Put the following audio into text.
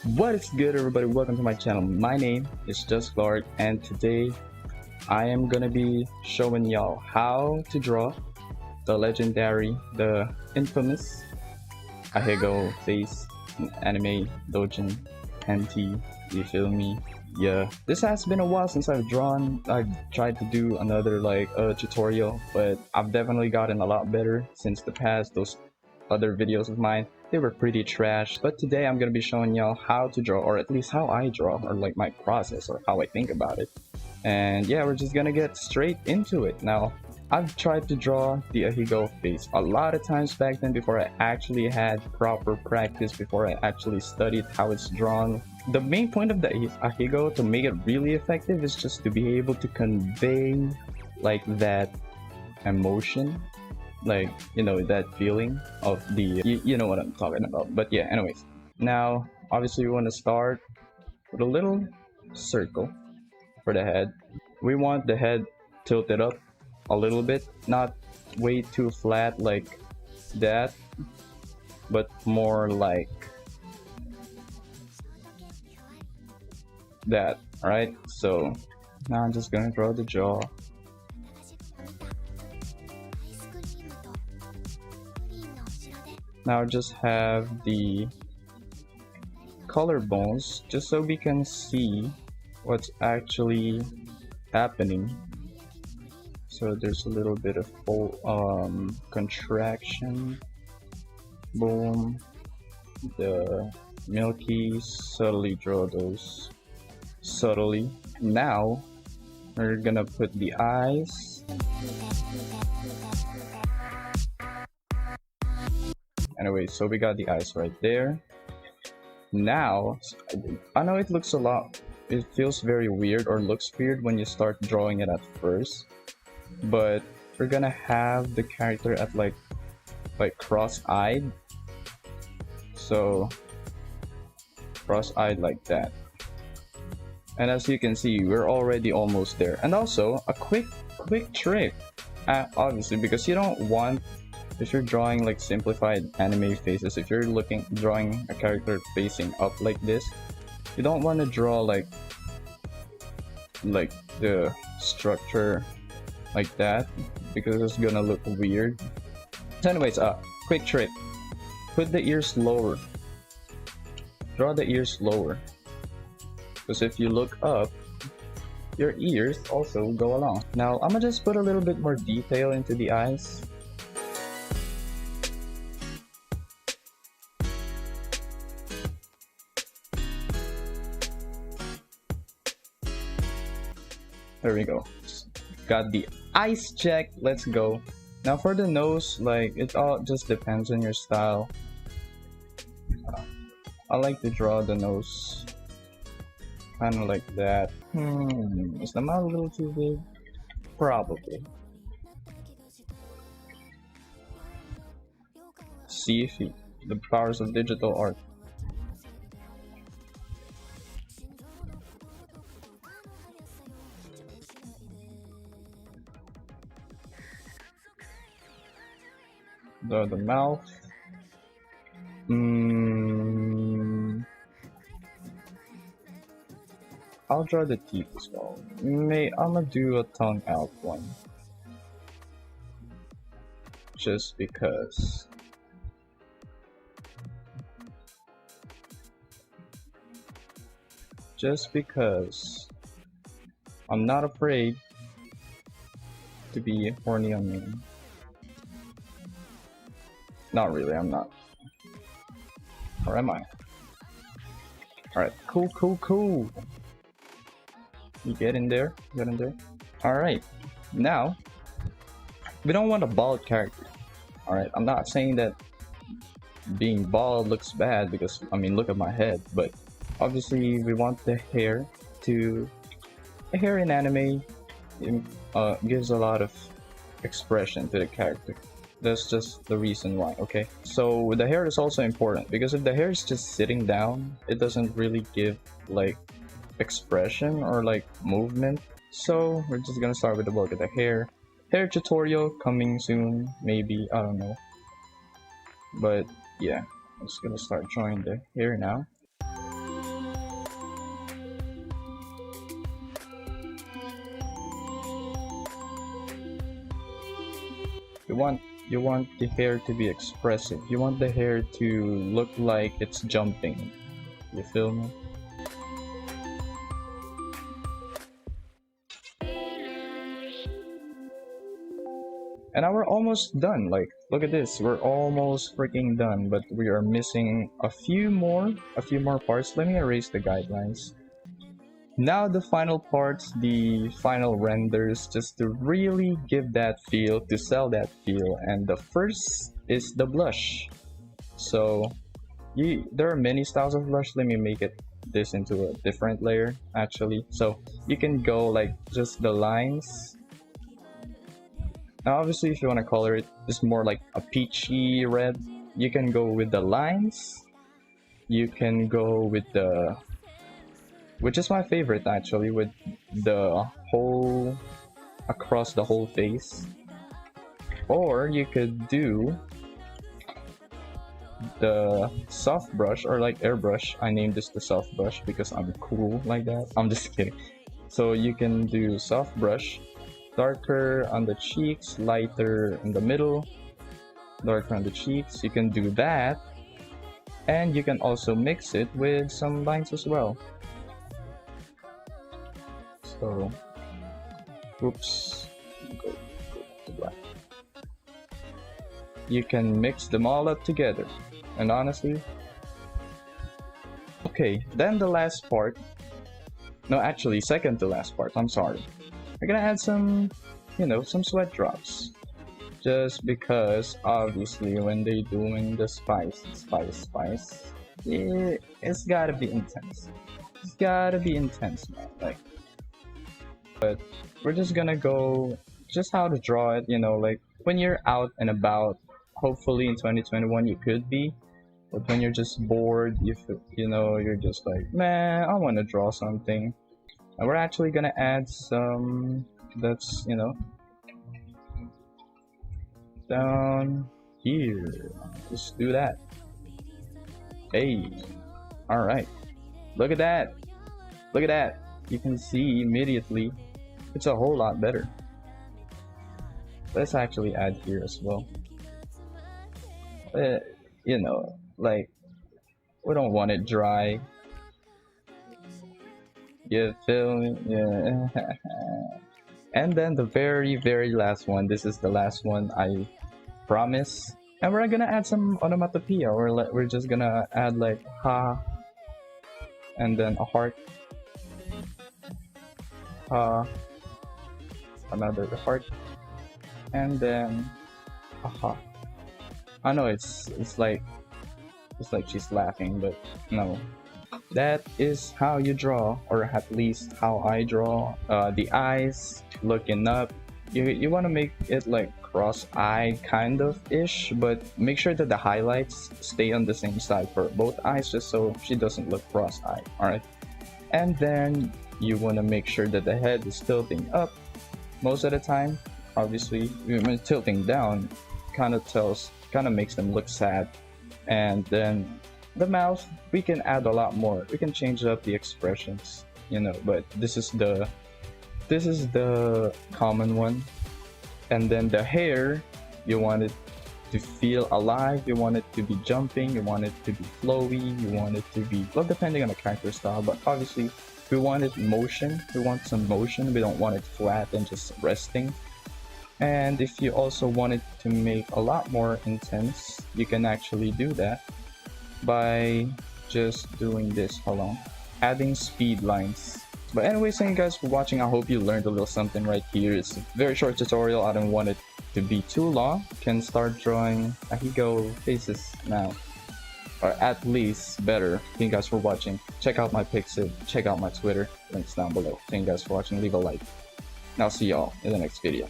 What is good, everybody? Welcome to my channel. My name is JustClark, and today I am gonna be showing y'all how to draw the legendary, the infamous Ahegao face in anime dojin hentai. You feel me? Yeah, this has been a while since I've tried to do another tutorial, but I've definitely gotten a lot better since the past. Those other videos of mine, they were pretty trash. But today I'm gonna be showing y'all how to draw, or at least how I draw, or like my process, or how I think about it. And yeah, we're just gonna get straight into it. Now, I've tried to draw the Ahegao face a lot of times back then before I actually had proper practice, before I actually studied how it's drawn. The main point of the Ahegao, to make it really effective, is just to be able to convey like that emotion, like, you know, that feeling of the, you know what I'm talking about. But yeah, anyways, now obviously we want to start with a little circle for the head. We want the head tilted up a little bit, not way too flat like that, but more like that. Alright, so now I'm just gonna draw the jaw. Now just have the collarbones, just so we can see what's actually happening. So there's a little bit of contraction. Boom. The milky, subtly draw those subtly. Now we're gonna put the eyes. Anyway, so we got the eyes right there. Now, I know it looks it feels very weird, or looks weird when you start drawing it at first, but we're gonna have the character at like cross-eyed. So cross-eyed like that. And as you can see, we're already almost there. And also a quick trick, obviously, because you don't want, if you're drawing like simplified anime faces, if you're drawing a character facing up like this, you don't want to draw like the structure like that, because it's gonna look weird. So anyways, quick trick, put the ears lower, draw the ears lower, because if you look up, your ears also go along. Now I'm gonna just put a little bit more detail into the eyes. There we go. Got the eyes check. Let's go. Now for the nose, like, it all just depends on your style. I like to draw the nose kind of like that. Is the mouth a little too big? Probably. See if the powers of digital art. The mouth. I'll draw the teeth as well. I'ma do a tongue out one. Just because. I'm not afraid to be horny on me. Not really, I'm not. Or am I? Alright, cool. You get in there, Alright, now, we don't want a bald character. Alright, I'm not saying that being bald looks bad, because, I mean, look at my head, but obviously we want the hair to... The hair in anime gives a lot of expression to the character. That's just the reason why, okay? So the hair is also important, because if the hair is just sitting down, it doesn't really give like expression or like movement. So we're just gonna start with the bulk of the hair. Hair tutorial coming soon, maybe, I don't know. But yeah, I'm just gonna start drawing the hair now. you want the hair to be expressive. You want the hair to look like it's jumping. You feel me? And now we're almost done. Like, look at this. We're almost freaking done, but we are missing a few more parts. Let me erase the guidelines. Now the final parts, the final renders, just to really give that feel, to sell that feel. And the first is the blush. So there are many styles of blush. Let me make this into a different layer actually. So you can go like just the lines. Now obviously if you want to color it, it's more like a peachy red. You can go with the lines. You can go with the, which is my favorite actually, with the whole, across the whole face. Or you could do the soft brush, or like airbrush. I named this the soft brush because I'm cool like that. I'm just kidding. So you can do soft brush, darker on the cheeks, lighter in the middle, darker on the cheeks. You can do that, and you can also mix it with some lines as well. So, oops, go to black. You can mix them all up together, and honestly, okay, then the last part, no, actually second to last part, I'm sorry. We're gonna add some, you know, some sweat drops, just because obviously when they doing the spice, it's gotta be intense. It's gotta be intense, man. Like, but we're just gonna go just how to draw it, you know, like when you're out and about. Hopefully in 2021 you could be, but when you're just bored, you know, you're just like, man, I want to draw something. And we're actually gonna add some, that's, you know, down here. Just do that. Hey, all right, look at that, look at that. You can see immediately it's a whole lot better. Let's actually add here as well. You know, like, we don't want it dry. You feel me? Yeah. And then the very last one. This is the last one, I promise. And we're gonna add some onomatopoeia, or we're just gonna add like ha, and then a heart, ha, another heart, and then aha. I know it's like she's laughing, but no. That is how you draw, or at least how I draw. The eyes looking up. You want to make it like cross-eye kind of ish, but make sure that the highlights stay on the same side for both eyes, just so she doesn't look cross-eyed. All right, and then you want to make sure that the head is tilting up most of the time. Obviously, when tilting down, kind of makes them look sad. And then the mouth, we can add a lot more. We can change up the expressions, you know, but this is the common one. And then the hair, you want it to feel alive, you want it to be jumping, you want it to be flowy, you want it to be, well, depending on the character style, but obviously we want it motion, we want some motion, we don't want it flat and just resting. And if you also want it to make a lot more intense, you can actually do that by just doing this. Hold on, adding speed lines. But anyway, thank you guys for watching. I hope you learned a little something right here. It's a very short tutorial. I don't want it to be too long. You can start drawing Ahegao faces now, or at least better. Thank you guys for watching. Check out my Pixib, check out my Twitter, links down below. Thank you guys for watching. Leave a like, and I'll see y'all in the next video.